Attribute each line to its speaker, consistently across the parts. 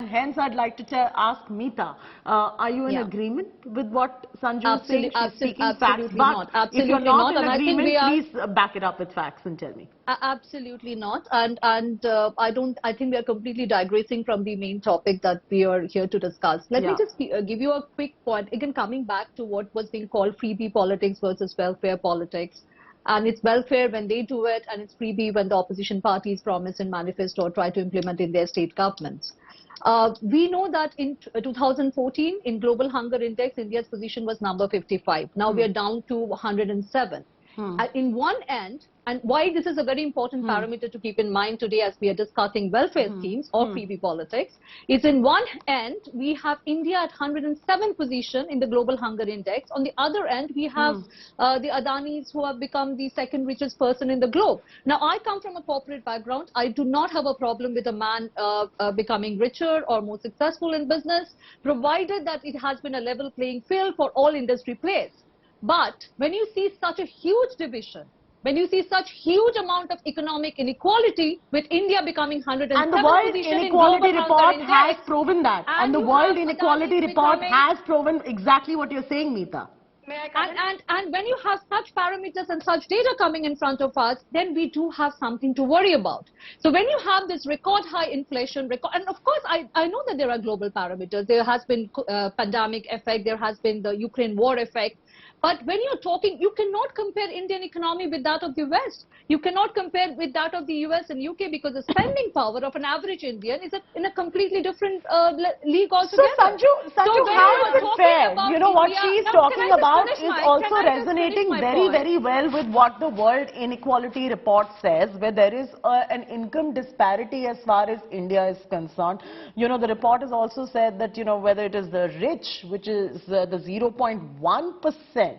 Speaker 1: hence I'd like to ask Mita, are you in agreement with what Sanju is saying? She's speaking facts, but if you're not in agreement, please back it up with facts and tell me.
Speaker 2: Absolutely not, and I think we are completely digressing from the main topic that we are here to discuss. Let me just give you a quick point, again coming back to what was being called freebie politics versus welfare politics. And it's welfare when they do it, and it's freebie when the opposition parties promise and manifest or try to implement in their state governments. We know that in 2014, in Global Hunger Index, India's position was number 55. Now we are down to 107. In one end, and why this is a very important parameter to keep in mind today as we are discussing welfare schemes or freebie politics, is in one end, we have India at 107th position in the Global Hunger Index. On the other end, we have the Adanis who have become the second richest person in the globe. Now, I come from a corporate background. I do not have a problem with a man becoming richer or more successful in business, provided that it has been a level playing field for all industry players. But when you see such a huge division, when you see such huge amount of economic inequality, with India becoming 107th
Speaker 1: and the World Inequality Report has proven that. And the World Inequality Report has proven exactly what you're saying, Mita.
Speaker 2: And when you have such parameters and such data coming in front of us, then we do have something to worry about. So when you have this record high inflation, and of course I know that there are global parameters. There has been pandemic effect, there has been the Ukraine war effect. But when you're talking, you cannot compare Indian economy with that of the West. You cannot compare with that of the US and UK, because the spending power of an average Indian is in a completely different league altogether.
Speaker 1: So Sanju, how is it fair? You know, what she's talking about is also resonating very well with what the World Inequality Report says, where there is an income disparity as far as India is concerned. You know, the report has also said that, you know, whether it is the rich, which is the 0.1%,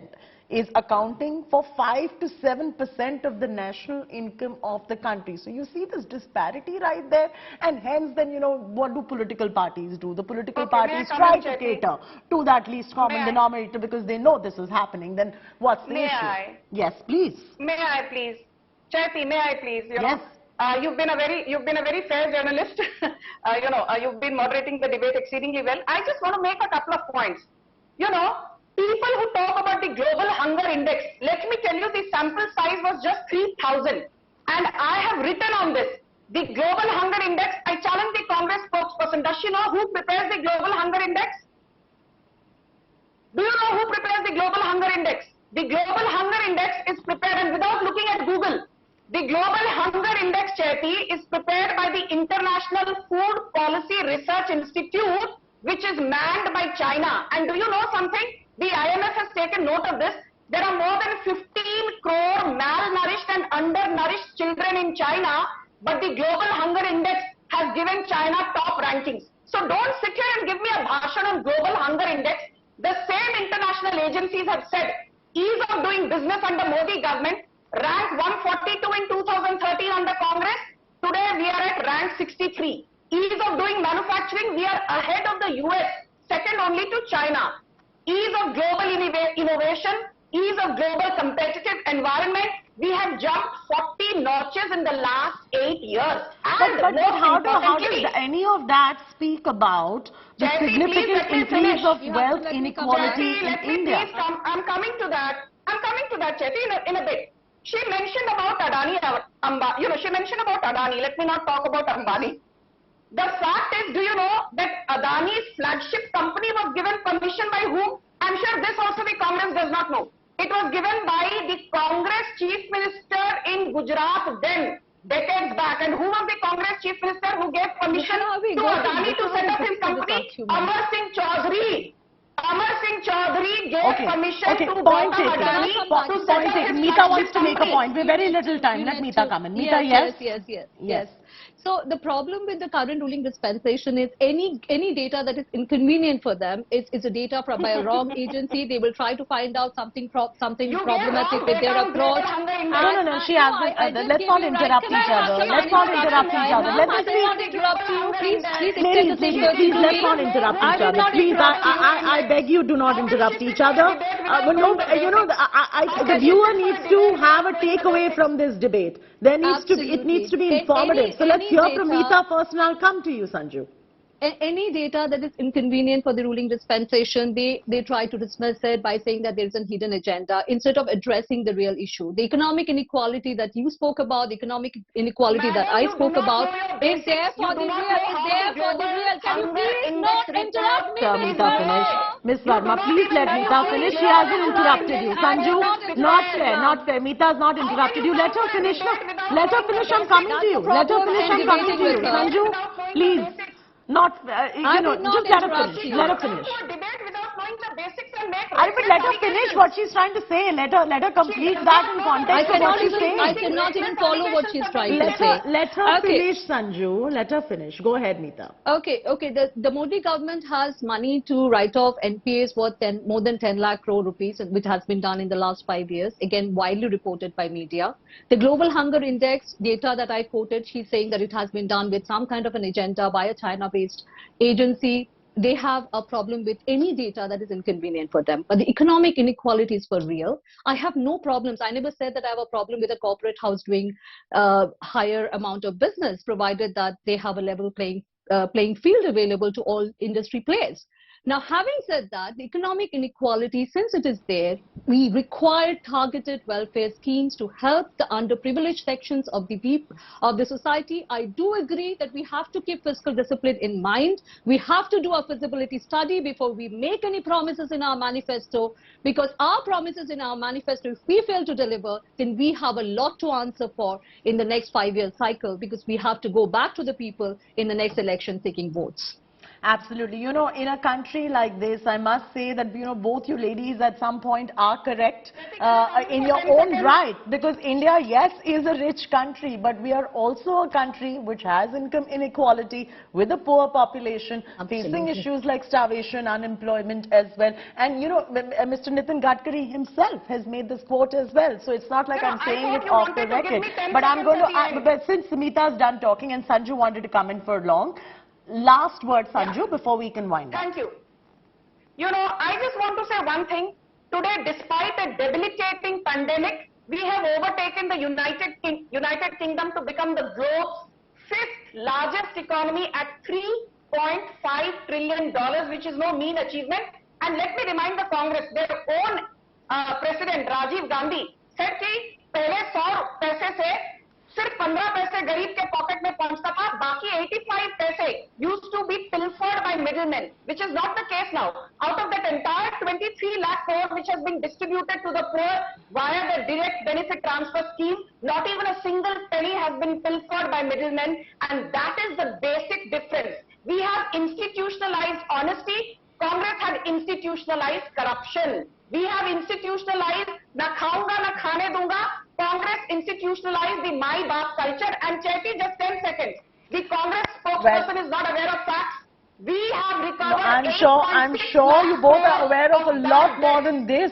Speaker 1: is accounting for 5 to 7% of the national income of the country. So you see this disparity right there, and hence then, you know, what do political parties do? The political parties try to cater to that least common denominator because they know this is happening. Then what's the issue? Yes, please.
Speaker 3: May I please? Chaiti, may I please?
Speaker 1: Yes.
Speaker 3: You've been a very fair journalist. You've been moderating the debate exceedingly well. I just want to make a couple of points. You know, people who talk about the global hunger index, let me tell you, the sample size was just 3,000. And I have written on this. The global hunger index, I challenge the Congress spokesperson. Does she know who prepares the global hunger index? Do you know who prepares the global hunger index? The global hunger index is prepared, and without looking at Google, the global hunger index, Chaiti, is prepared by the International Food Policy Research Institute, which is manned by China. And do you know something? The IMF has taken note of this. There are more than 15 crore malnourished and undernourished children in China, but the Global Hunger Index has given China top rankings. So don't sit here and give me a bhashan on Global Hunger Index. The same international agencies have said ease of doing business under Modi government, rank 142 in 2013 under Congress. Today we are at rank 63. Ease of doing manufacturing, we are ahead of the US, second only to China. Ease of global innovation, ease of global competitive environment, we have jumped 40 notches in the last 8 years.
Speaker 1: But how does any of that speak about the significant increase of wealth inequality in India?
Speaker 3: I'm coming to that. Chaiti, in a bit. She mentioned about Adani, she mentioned about Adani. Let me not talk about Ambani. The fact is, do you know that Adani's flagship company was given permission by whom? I'm sure this also the Congress does not know. It was given by the Congress Chief Minister in Gujarat then, decades back. And who was the Congress Chief Minister who gave permission to Adani to set up his company? Amar Singh Chaudhary. Amar Singh Chaudhary gave permission to Adani to set up his
Speaker 1: Mita wants to make a point. We have very little time. Let Mita come in. Mita,
Speaker 2: yes. So the problem with the current ruling dispensation is any data that is inconvenient for them is a data from by a wrong agency. They will try to find out something problematic with their approach.
Speaker 1: No. She hasn't. Let's not interrupt each other. Let's not interrupt each other. Let me
Speaker 2: please extend the session.
Speaker 1: Please, let's not interrupt each other. Please, I beg you, do not interrupt each other. The viewer needs to have a takeaway from this debate. It needs to be informative. So let's hear from Mita first, and I'll come to you, Sanju.
Speaker 2: any data that is inconvenient for the ruling dispensation, they try to dismiss it by saying that there is a hidden agenda instead of addressing the real issue. The economic inequality that you spoke about, the economic inequality that I spoke about, is there for the real. Is there for the real. Can you please not interrupt me,
Speaker 1: Mita, finish. Miss Verma, please let Mita finish. She hasn't interrupted you. Sanju, not fair, not fair. Mita's not interrupted you. Let her finish. Let her finish. I'm coming to you. Let her finish. I'm coming to you. Sanju, please. Not, just let her finish. Let her finish. But let her finish what she's trying to say. Let her complete that in context of what she's saying.
Speaker 2: I cannot even follow what she's trying to say.
Speaker 1: Let her finish, Sanju. Let her finish. Go ahead, Mita.
Speaker 2: Okay. The Modi government has money to write off NPAs worth more than 10 lakh crore rupees, which has been done in the last 5 years. Again, widely reported by media. The Global Hunger Index data that I quoted, she's saying that it has been done with some kind of an agenda by a China-based agency. They have a problem with any data that is inconvenient for them. But the economic inequality is for real. I have no problems. I never said that I have a problem with a corporate house doing higher amount of business, provided that they have a level playing field available to all industry players. Now, having said that, the economic inequality, since it is there, we require targeted welfare schemes to help the underprivileged sections of the society. I do agree that we have to keep fiscal discipline in mind. We have to do a feasibility study before we make any promises in our manifesto, because our promises in our manifesto, if we fail to deliver, then we have a lot to answer for in the next 5-year cycle, because we have to go back to the people in the next election seeking votes.
Speaker 1: Absolutely. In a country like this, I must say that, both you ladies at some point are correct in your own right. Because India, yes, is a rich country, but we are also a country which has income inequality with a poor population, facing issues like starvation, unemployment as well. And, Mr. Nitin Gadkari himself has made this quote as well. So it's not like I'm saying it off the record. But I'm going to, but since Mita's done talking and Sanju wanted to come in for long, last word, Sanju, before we can wind up.
Speaker 3: Thank you. I just want to say one thing. Today, despite a debilitating pandemic, we have overtaken the United Kingdom to become the globe's 5th largest economy at $3.5 trillion, which is no mean achievement. And let me remind the Congress, their own President Rajiv Gandhi said कि पहले 100 पैसे से सिर्फ 15 पैसे गरीब के pocket में पहुंचता था, बाकी 85 पैसे used to be pilfered by middlemen, which is not the case now. Out of that entire 23 lakh crore which has been distributed to the poor via the direct benefit transfer scheme, not even a single penny has been pilfered by middlemen, and that is the basic difference. We have institutionalized honesty. Congress had institutionalized corruption. We have institutionalized na khaunga na khane dunga. Congress institutionalized the my baap culture. And Chetty, just 10 seconds. The Congress spokesperson is not aware of facts. We have recovered.
Speaker 1: I'm sure you both are aware of a lot more than this.